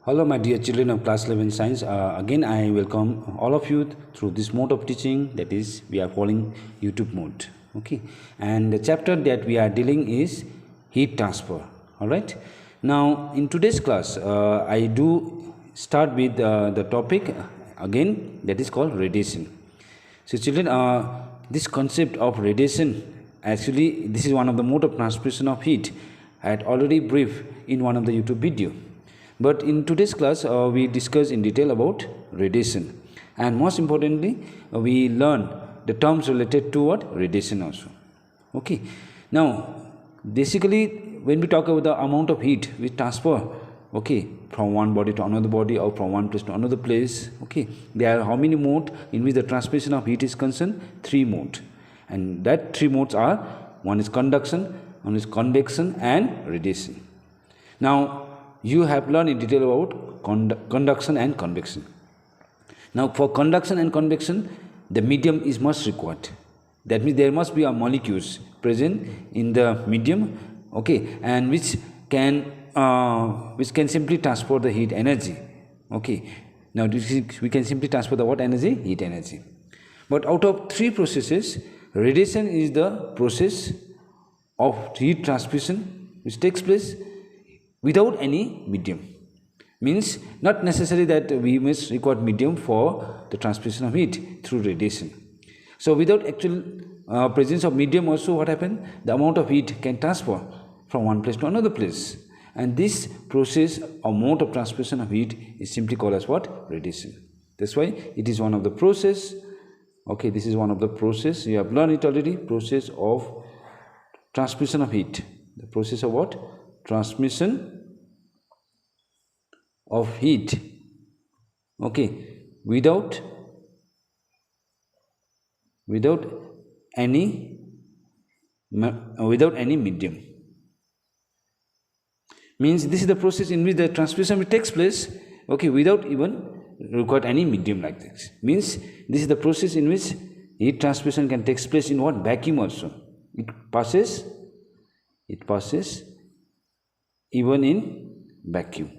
Hello, my dear children of class 11 science. Again, I welcome all of you through this mode of teaching, that is, we are following YouTube mode. Okay, and the chapter that we are dealing is heat transfer. All right. Now, in today's class, I do start with the topic again, that is called radiation. So, children, this concept of radiation, actually, this is one of the mode of transmission of heat. I had already briefed in one of the YouTube video. But in today's class, we discuss in detail about radiation, and most importantly, we learn the terms related to what radiation also. Okay. Now, basically, when we talk about the amount of heat we transfer, okay, from one body to another body or from one place to another place, okay, there are how many modes in which the transmission of heat is concerned? 3 modes, and that 3 modes are: one is conduction, one is convection, and radiation. Now, you have learned in detail about conduction and convection. Now, for conduction and convection, the medium is must required. That means there must be a molecules present in the medium, okay, and which can simply transfer the heat energy. Okay. Now, we can simply transfer the what energy? Heat energy. But out of 3 processes, radiation is the process of heat transmission which takes place without any medium. Means not necessary that we must require medium for the transmission of heat through radiation. So without actual presence of medium also, what happens? The amount of heat can transfer from one place to another place, and this process or mode of transmission of heat is simply called as what? Radiation. That's why it is one of the process. Okay, this is one of the process, you have learned it already, process of transmission of heat. The process of what? Transmission of heat, okay, without any medium. Means this is the process in which the transmission takes place, okay, without even require any medium like this. Means this is the process in which heat transmission can take place in what? Vacuum also. It passes even in vacuum.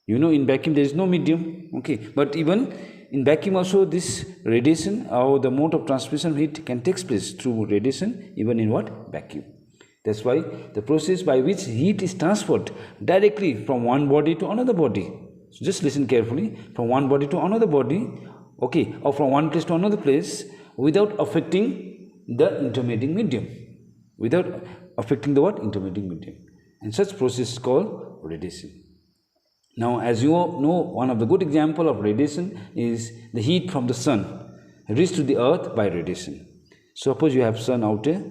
You know, in vacuum there is no medium, okay, but even in vacuum also this radiation or the mode of transmission of heat can take place through radiation even in what? Vacuum. That's why the process by which heat is transferred directly from one body to another body. So just listen carefully, from one body to another body, okay, or from one place to another place without affecting the intermediate medium. Without affecting the what? Intermediate medium. And such process is called radiation. Now, as you all know, one of the good example of radiation is the heat from the sun reached to the earth by radiation. Suppose you have sun out there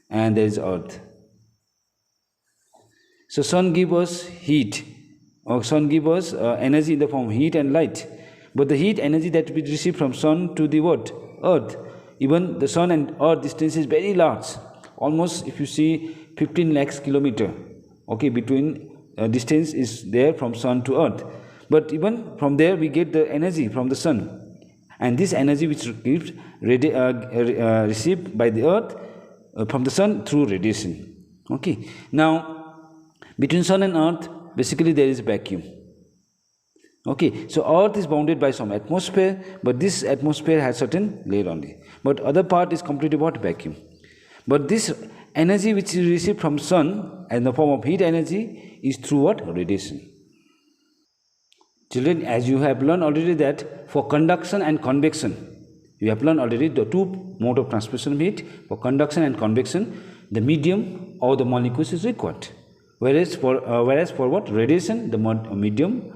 and there is earth. So sun gives us heat, or sun gives us energy in the form of heat and light. But the heat energy that we receive from sun to the what? Earth. Even the sun and earth distance is very large. Almost, if you see, 15 lakhs kilometer, okay, between distance is there from sun to earth. But even from there we get the energy from the sun, and this energy which is received by the earth from the sun through radiation. Okay. Now, between sun and earth, basically there is vacuum. Okay, so earth is bounded by some atmosphere, but this atmosphere has certain layer only, but other part is completely what? Vacuum. But this energy which is received from sun in the form of heat energy is through what? Radiation. Children, as you have learned already that for conduction and convection, you have learned already the 2 mode of transmission of heat. For conduction and convection, the medium or the molecules is required. Whereas for what? Radiation, the medium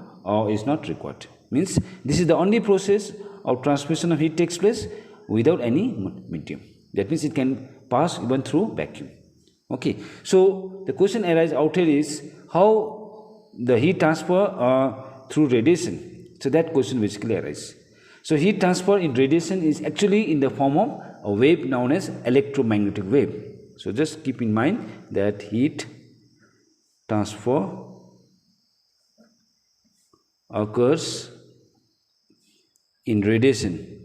is not required. Means this is the only process of transmission of heat takes place without any medium. That means it can pass even through vacuum. Okay. So the question arises out here is how the heat transfer through radiation. So that question basically arises. So heat transfer in radiation is actually in the form of a wave known as electromagnetic wave. So just keep in mind that heat transfer occurs in radiation.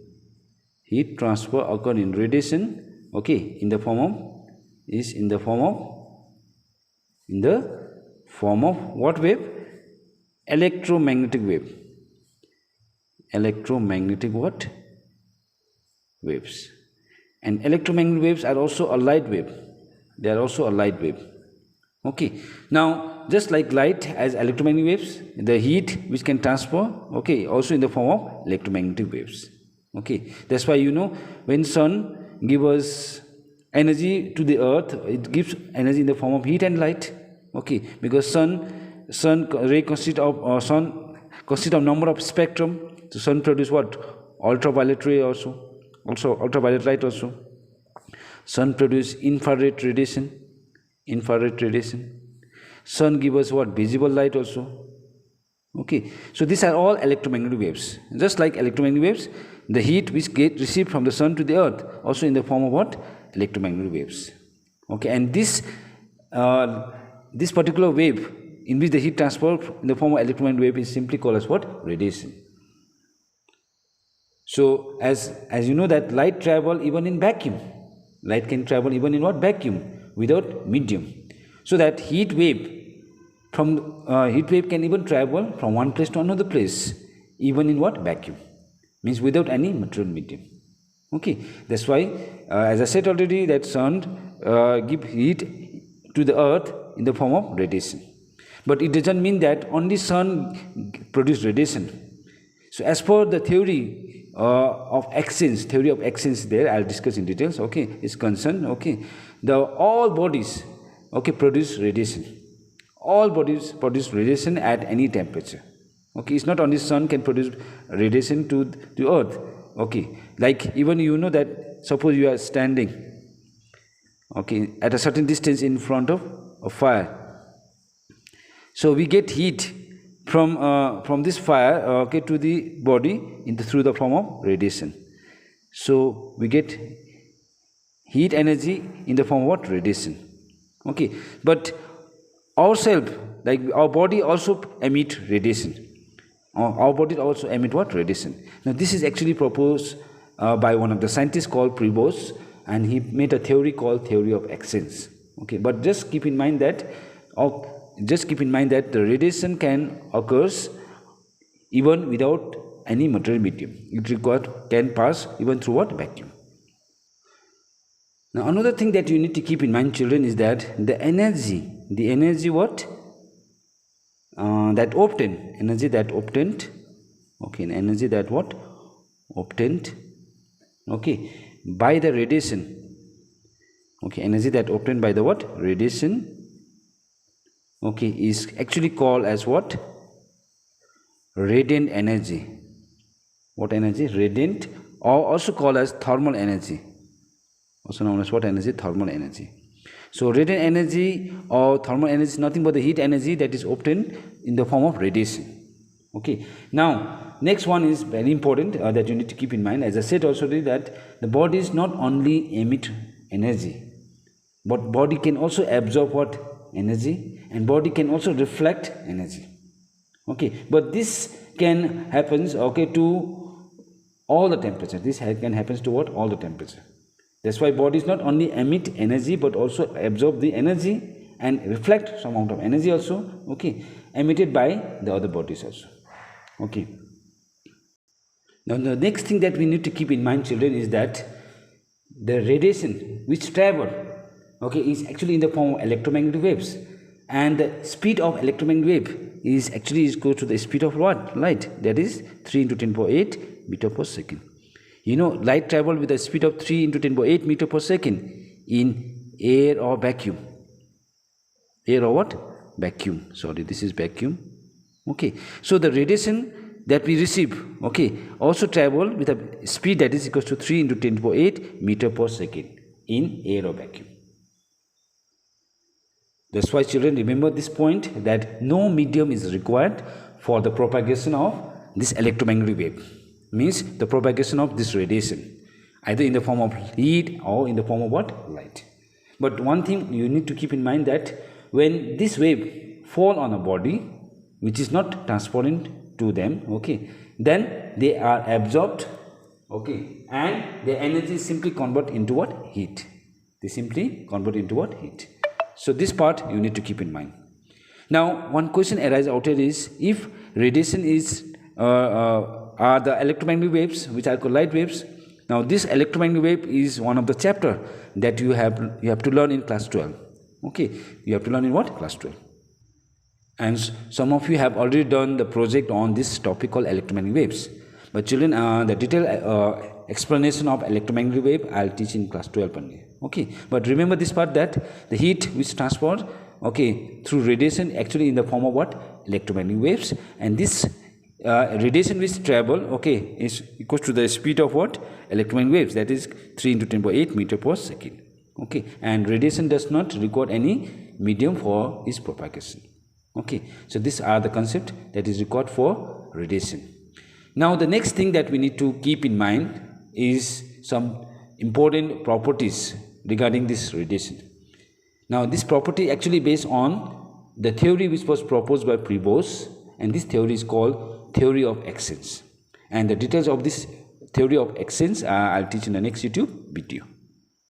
Heat transfer occurs in radiation, okay, in the form of what wave? electromagnetic wave. Electromagnetic what? Waves. And electromagnetic waves are also a light wave. They are also a light wave. Okay. Now, just like light has electromagnetic waves, the heat which can transfer, okay, also in the form of electromagnetic waves. Okay. That's why when sun gives us energy to the earth, it gives energy in the form of heat and light. Okay. Because sun ray consists of number of spectrum. So sun produce what? Ultraviolet ray also ultraviolet light also. Sun produce infrared radiation. Sun gives us what? Visible light also. Okay, so these are all electromagnetic waves. Just like electromagnetic waves, the heat which get received from the sun to the earth also in the form of what? Electromagnetic waves. Okay, and this particular wave in which the heat transfer in the form of electromagnetic wave is simply called as what? Radiation. So as you know that light travel even in vacuum. Light can travel even in what? Vacuum, without medium. So that heat wave can even travel from one place to another place, even in what? Vacuum. Means without any material medium. Okay, that's why as I said already that sun give heat to the earth in the form of radiation. But it doesn't mean that only sun produce radiation. So as per the theory of exchange there, I'll discuss in details, okay, is concerned, okay, all bodies, okay, produce radiation. All bodies produce radiation at any temperature. Okay, it's not only sun can produce radiation to earth. Okay, like even that suppose you are standing, okay, at a certain distance in front of a fire. So we get heat from this fire, okay, to the body through the form of radiation. So we get heat energy in the form of what? Radiation. Okay, but ourselves, like our body also emit radiation. Our body also emit what? Radiation. Now this is actually proposed by one of the scientists called Prevost, and he made a theory called theory of exchange. Okay, but just keep in mind that the radiation can occurs even without any material medium. It can pass even through what? Vacuum. Now another thing that you need to keep in mind, children, is that the energy what? That obtained, okay, energy that what? Obtained, okay, by the radiation, okay, energy that obtained by the what? Radiation, okay, is actually called as what? Radiant energy. What energy? Radiant, or also called as thermal energy. Also known as what energy? Thermal energy. So radiant energy or thermal energy is nothing but the heat energy that is obtained in the form of radiation. Okay. Now next one is very important that you need to keep in mind. As I said also that the body is not only emit energy, but body can also absorb what? Energy, and body can also reflect energy. Okay, but this can happens, okay, to all the temperature. This can happens to what? All the temperature. That's why bodies not only emit energy but also absorb the energy and reflect some amount of energy also, okay, emitted by the other bodies also. Okay. Now the next thing that we need to keep in mind, children, is that the radiation which travel, okay, is actually in the form of electromagnetic waves, and the speed of electromagnetic wave is actually equal to the speed of what? Light, that is 3 into 10 power 8 meter per second. Light travel with a speed of 3 into 10 power 8 meter per second in air or vacuum. Air or what? Vacuum. Sorry, this is vacuum. Okay, so the radiation that we receive, okay, also travel with a speed that is equal to 3 into 10 power 8 meter per second in air or vacuum. That's why, children, remember this point, that no medium is required for the propagation of this electromagnetic wave. Means the propagation of this radiation, either in the form of heat or in the form of what? Light. But one thing you need to keep in mind, that when this wave fall on a body which is not transparent to them, okay, then they are absorbed, okay, and the energy simply convert into what? Heat. They simply convert into what? Heat. So this part you need to keep in mind. Now, one question arises out here is, if radiation is are the electromagnetic waves which are called light waves. Now, this electromagnetic wave is one of the chapter that you have to learn in class 12. Okay, you have to learn in what? Class 12. And some of you have already done the project on this topic called electromagnetic waves. But children, the detailed explanation of electromagnetic wave I'll teach in class 12 only. Okay, but remember this part, that the heat which transferred, okay, through radiation actually in the form of what? Electromagnetic waves. And this radiation which travel, okay, is equals to the speed of what? Electromagnetic waves, that is 3 into 10 power 8 meter per second. Okay, and radiation does not require any medium for its propagation. Okay, so these are the concept that is required for radiation. Now, the next thing that we need to keep in mind is some important properties regarding this radiation. Now, this property actually based on the theory which was proposed by Prevost, and this theory is called theory of exchange. And the details of this theory of exchange I'll teach in the next YouTube video.